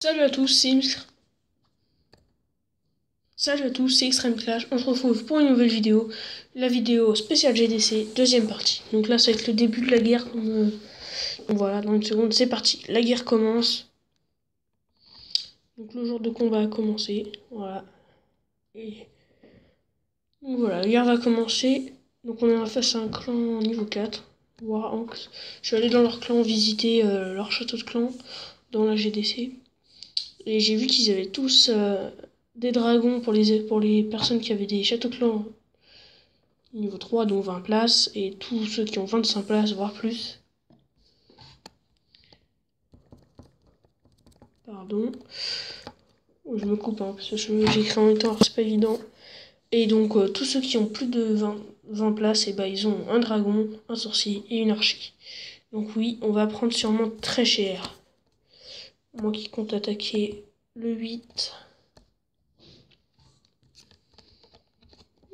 Salut à tous, c'est Extreme Clash. On se retrouve pour une nouvelle vidéo, la vidéo spéciale GDC, deuxième partie. Donc là, ça va être le début de la guerre. Donc voilà, dans une seconde, c'est parti. La guerre commence. Donc le jour de combat a commencé. Voilà. Et donc voilà, la guerre va commencer. Donc on est face à un clan niveau 4, Waranx. Je suis allé dans leur clan visiter leur château de clan dans la GDC. Et j'ai vu qu'ils avaient tous des dragons pour les personnes qui avaient des châteaux clans niveau 3, dont 20 places, et tous ceux qui ont 25 places, voire plus. Pardon. Je me coupe, parce que j'écris en même temps, alors c'est pas évident. Et donc, tous ceux qui ont plus de 20 places, et ils ont un dragon, un sorcier et une archie. Donc oui, on va prendre sûrement très cher. Moi qui compte attaquer le 8.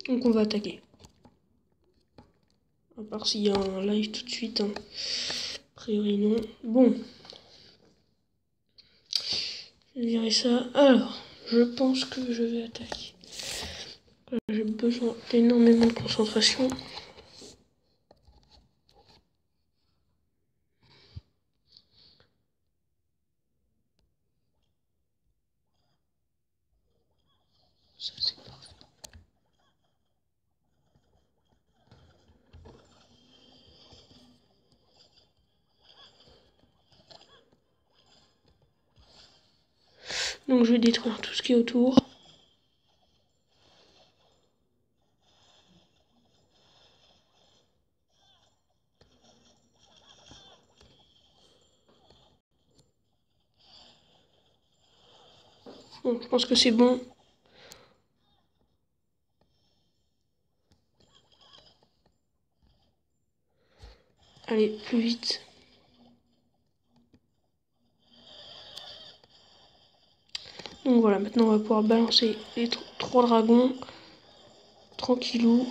Donc on va attaquer. À part s'il y a un live tout de suite. A priori non. Bon. Je dirais ça. Alors, je pense que je vais attaquer. J'ai besoin d'énormément de concentration. Ça c'est parfait. Donc je vais détruire tout ce qui est autour. Bon, je pense que c'est bon. Allez, plus vite. Donc voilà, maintenant on va pouvoir balancer les 3 dragons. Tranquillou.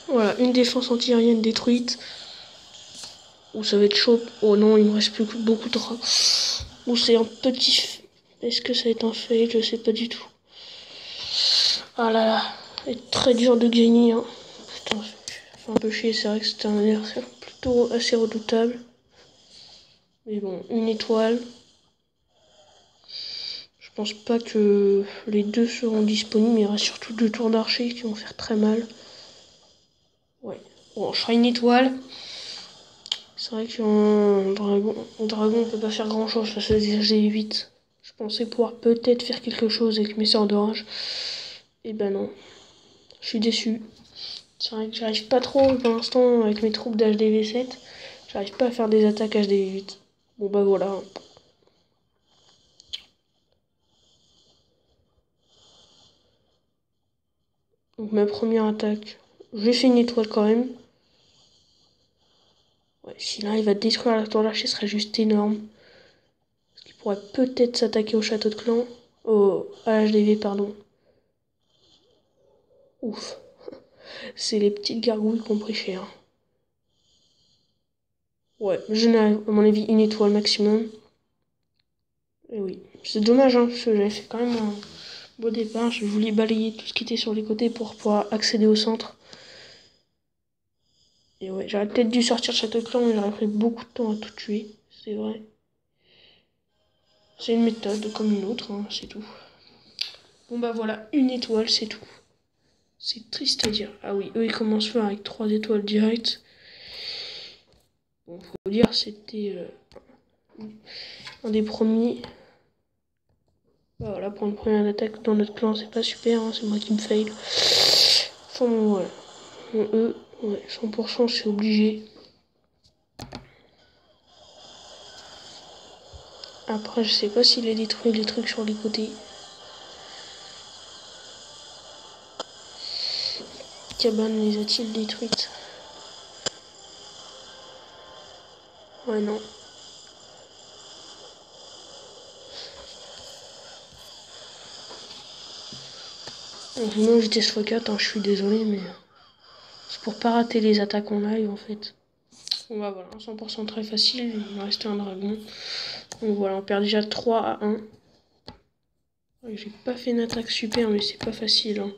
Voilà, une défense anti-aérienne détruite. Ou ça va être chaud. Oh non, il me reste plus que beaucoup de dragons. Ou c'est un petit... Est-ce que ça va être un fail? Je sais pas du tout. Ah là là, c'est très dur de gagner. Hein. Putain, ça fait un peu chier. C'est vrai que c'était un adversaire plutôt assez redoutable. Mais bon, une étoile. Je pense pas que les deux seront disponibles. Il y aura surtout 2 tours d'archer qui vont faire très mal. Ouais. Bon, je ferai une étoile. C'est vrai qu'en dragon, on peut pas faire grand chose face à des G8. Je pensais pouvoir peut-être faire quelque chose avec mes sorts d'orage. Et ben non. Je suis déçu. C'est vrai que j'arrive pas trop pour l'instant avec mes troupes d'HDV7. J'arrive pas à faire des attaques HDV8. Bon bah voilà. Donc ma première attaque. J'ai fait une étoile quand même. Ouais, s'il arrive à détruire la tour d'archer, ce serait juste énorme. Parce qu'il pourrait peut-être s'attaquer au château de clan. À HDV, pardon. Ouf. C'est les petites gargouilles qui ont pris cher. Ouais, je n'ai à mon avis une étoile maximum. Et oui, c'est dommage, hein, parce que j'avais fait quand même un beau départ. Je voulais balayer tout ce qui était sur les côtés pour pouvoir accéder au centre. Et ouais, j'aurais peut-être dû sortir le château de clan, mais j'aurais pris beaucoup de temps à tout tuer. C'est vrai. C'est une méthode comme une autre, hein, c'est tout. Bon bah voilà, une étoile, c'est tout. C'est triste à dire. Ah oui, eux ils commencent fort avec 3 étoiles directes. Bon, faut dire, c'était un des premiers. Bah voilà, pour une première attaque dans notre clan, c'est pas super, hein, c'est moi qui me fail. Enfin bon, voilà. Bon, eux, ouais, 100% c'est obligé. Après, je sais pas s'il a détruit les trucs sur les côtés. Cabane les a-t-il détruites? Ouais, non. Non, j'étais x4, hein, je suis désolé, mais c'est pour pas rater les attaques en live en fait. Bon bah voilà, 100% très facile, il me restait un dragon. Donc voilà, on perd déjà 3-1. J'ai pas fait une attaque super, mais c'est pas facile. Hein.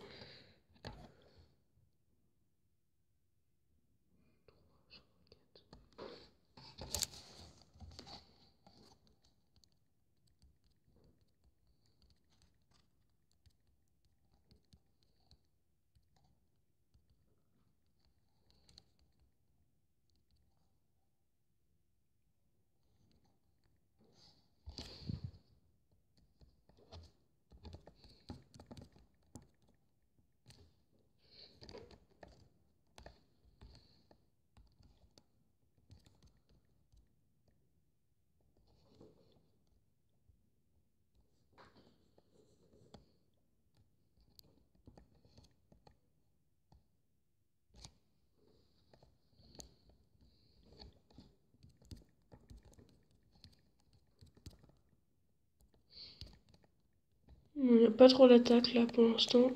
Il n'y a pas trop d'attaques là pour l'instant.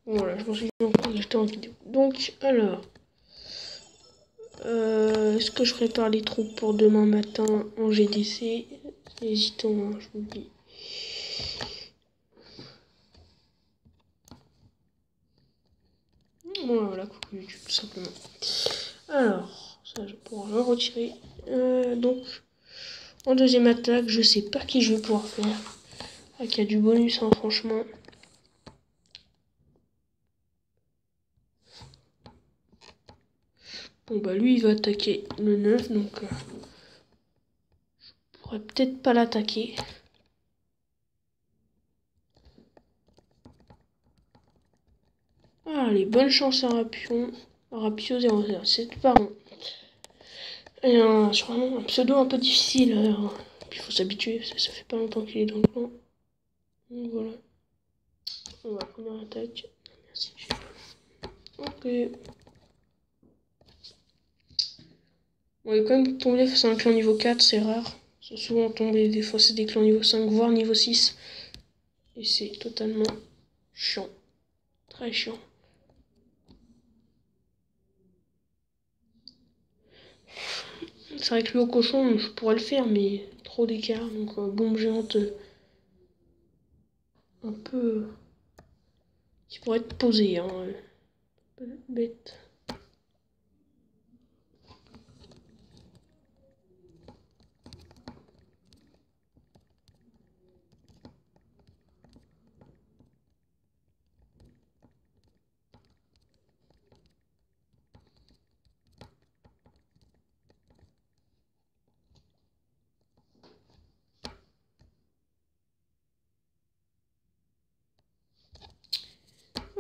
Voilà, je m'en suis encore j'étais en vidéo. Donc, alors. Est-ce que je prépare les troupes pour demain matin en GDC? Hésitons, hein, je vous le dis. Voilà, coucou YouTube, tout simplement. Alors, ça, je pourrais le retirer. Donc, en deuxième attaque, je sais pas qui je vais pouvoir faire. Ah, qu'il y a du bonus, hein, franchement. Bon, bah, lui, il va attaquer le 9, donc je pourrais peut-être pas l'attaquer. Ah, allez, bonne chance à Rapio. Rapio 00, c'est pas bon. Et sûrement un pseudo un peu difficile. Puis il faut s'habituer, ça fait pas longtemps qu'il est dans le clan. Donc voilà. On va première attaque. Merci. Ok. Bon, il est quand même tombé face à un clan niveau 4, c'est rare. C'est souvent tombé, des fois c'est des clans niveau 5, voire niveau 6. Et c'est totalement chiant. Très chiant. C'est vrai que lui au cochon, je pourrais le faire, mais trop d'écart. Donc bombe géante un peu... qui pourrait être posée. Hein. Un peu bête.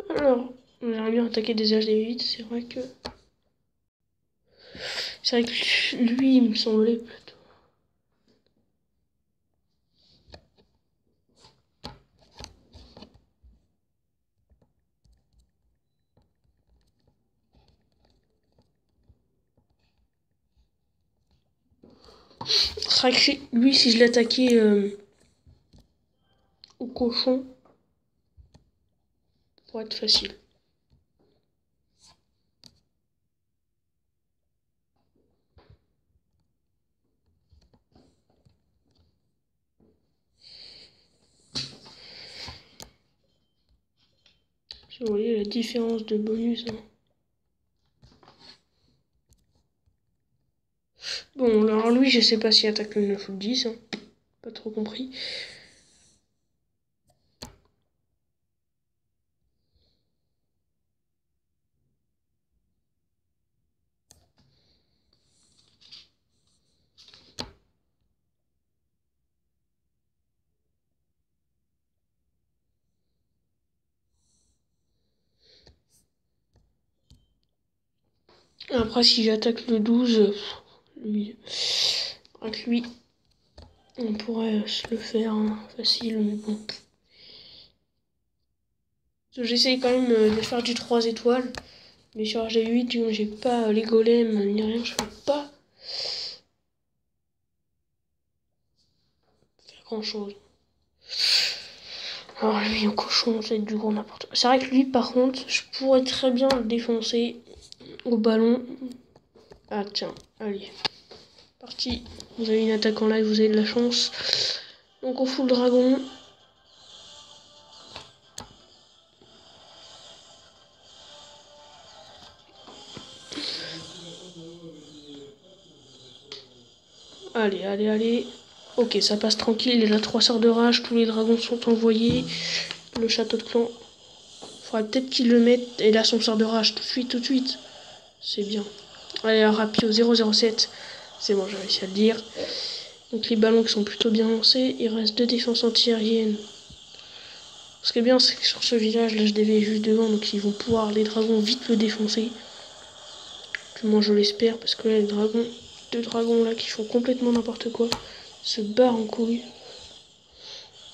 Alors, j'aimerais bien attaquer des HD8, c'est vrai que... C'est vrai que lui, il me semblait plutôt... C'est vrai que lui, si je l'attaquais au cochon, ça pourrait être facile. Vous voyez la différence de bonus. Hein. Bon, alors lui, je sais pas s'il attaque le 9 ou le 10. Hein. Pas trop compris. Après, si j'attaque le 12, lui, avec lui, on pourrait se le faire facile, mais bon. J'essaye quand même de faire du 3 étoiles. Mais sur G8, j'ai pas les golems ni rien, je peux pas faire grand chose. Alors lui, en cochon, c'est du gros n'importe quoi. C'est vrai que lui, par contre, je pourrais très bien le défoncer au ballon. Ah tiens, allez. Parti. Vous avez une attaque en live, vous avez de la chance. Donc on fout le dragon. Allez, allez, allez. Ok, ça passe tranquille. Il a 3 sorts de rage. Tous les dragons sont envoyés. Le château de clan. Faudrait peut-être qu'il le mette. Et là, son sort de rage. Tout de suite, tout de suite. C'est bien. Allez, un rapio 007. C'est bon, j'ai réussi à le dire. Donc les ballons qui sont plutôt bien lancés. Il reste 2 défenses antiaériennes. Ce qui est bien, c'est que sur ce village, l'HDV est juste devant. Donc ils vont pouvoir, les dragons, vite le défoncer. Du moins, je l'espère. Parce que là, les dragons, 2 dragons là qui font complètement n'importe quoi, se barrent en couille.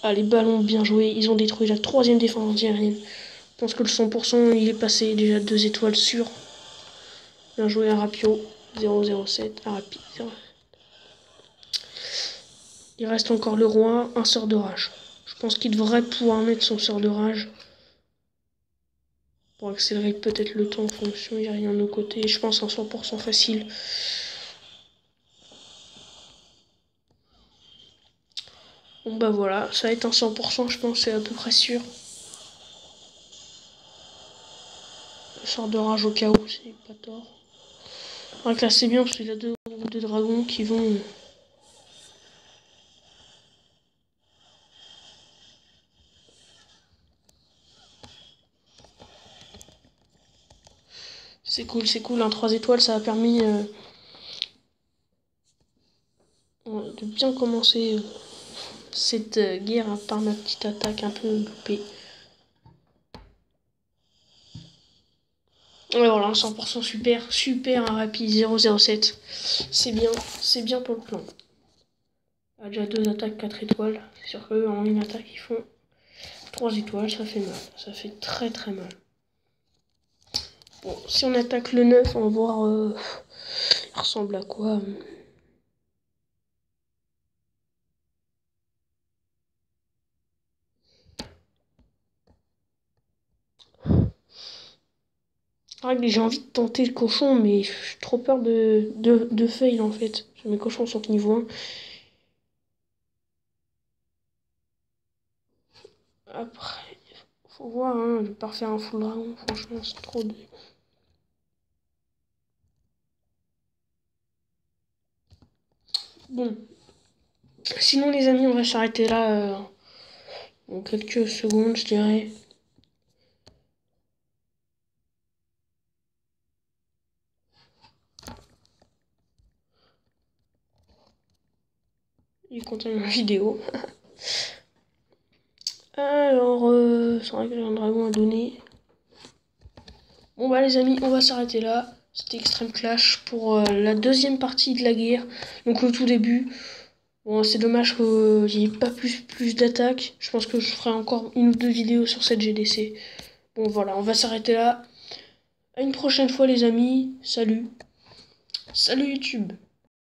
Ah, les ballons bien joués. Ils ont détruit la 3e défense antiaérienne. Je pense que le 100%, il est passé déjà 2 étoiles sûres. Bien joué, Arapio. 007. Arapi. Il reste encore le roi, un sort de rage. Je pense qu'il devrait pouvoir mettre son sort de rage. Pour accélérer peut-être le temps en fonction, il n'y a rien de nos côtés. Je pense en 100% facile. Bon bah voilà, ça va être un 100%, je pense, c'est à peu près sûr. Le sort de rage au cas où, c'est pas tort. Donc là c'est bien parce qu'il y a deux dragons qui vont... C'est cool, un 3 étoiles, ça a permis de bien commencer cette guerre par ma petite attaque un peu loupée. Alors là, 100% super rapide 007. C'est bien pour le clan. Ah, déjà 2 attaques 4 étoiles. C'est sûr qu'eux, en une attaque, ils font 3 étoiles, ça fait mal. Ça fait très mal. Bon, si on attaque le 9, on va voir il ressemble à quoi. J'ai envie de tenter le cochon, mais j'ai trop peur de fail en fait. Mes cochons sont niveau 1. Après, faut voir, hein, je vais pas refaire un full dragon, franchement, c'est trop de... Bon. Sinon, les amis, on va s'arrêter là en quelques secondes, je dirais. Il continue ma vidéo. Alors, c'est vrai que j'ai un dragon à donner. Bon bah les amis, on va s'arrêter là. C'était Extreme Clash pour la 2e partie de la guerre. Donc le tout début. Bon, c'est dommage qu'il n'y ait pas plus d'attaques. Je pense que je ferai encore 1 ou 2 vidéos sur cette GDC. Bon voilà, on va s'arrêter là. À une prochaine fois les amis. Salut. Salut YouTube.